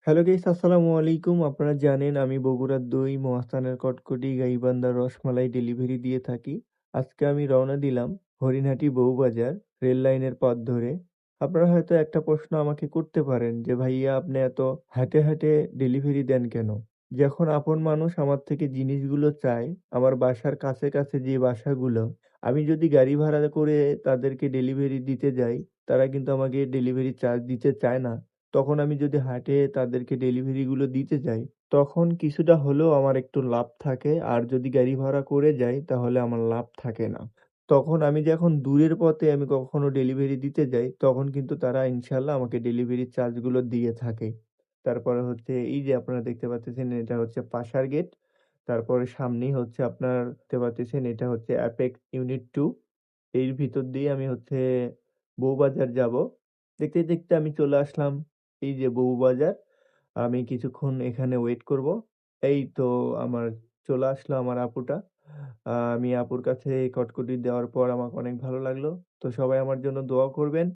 Hello guys, আসসালামু আলাইকুম। আপনারা জানেন আমি বগুড়ার দই, মহাস্থানের কটকটি, গাইবান্ধার রসমালাই ডেলিভারি দিয়ে থাকি। আজকে আমি রওনা দিলাম হরিণহাটি বউবাজার রেল লাইনের পথ ধরে। আপনারা হয়তো একটা প্রশ্ন আমাকে করতে পারেন যে ভাইয়া আপনি এত হাঁটে হাঁটে ডেলিভারি দেন কেন? যখন আপন মানুষ আমার থেকে জিনিসগুলো চায়, আমার বাসার কাছে কাছে যে বাসাগুলো, আমি যদি গাড়ি ভাড়া করে তাদেরকে ডেলিভারি দিতে যাই, তারা কিন্তু আমাকে ডেলিভারি চার্জ দিতে চায় না। তখন আমি যদি হাটে তাদেরকে ডেলিভারি গুলো দিতে যাই, তখন কিছুটা হলেও আমার একটু লাভ থাকে। আর যদি গাড়ি ভাড়া করে যাই তাহলে আমার লাভ থাকে না। তখন আমি যখন দূরের পথে আমি কখনো ডেলিভারি দিতে যাই, তখন কিন্তু তারা ইনশাআল্লাহ আমাকে ডেলিভারি চার্জ গুলো দিয়ে থাকে। তারপরে হচ্ছে এই যে আপনারা দেখতে পাচ্ছেন এটা হচ্ছে পাশার গেট। তারপরে সামনেই হচ্ছে আপনার দেখতে পাচ্ছেন এটা হচ্ছে অ্যাপেক্স ইউনিট 2। এর ভিতর দিয়ে আমি হচ্ছে বউবাজার যাবো। দেখতে, দেখতে আমি চলে আসলাম এই যে বউবাজার। আমি কিছুক্ষণ এখানে ওয়েট করব। এই তো আমার চলে আসলো আমার আপুটা। আমি আপুর কাছে এই কটকটি দেওয়ার পর আমাকে অনেক ভালো লাগলো। তো সবাই আমার জন্য দোয়া করবেন।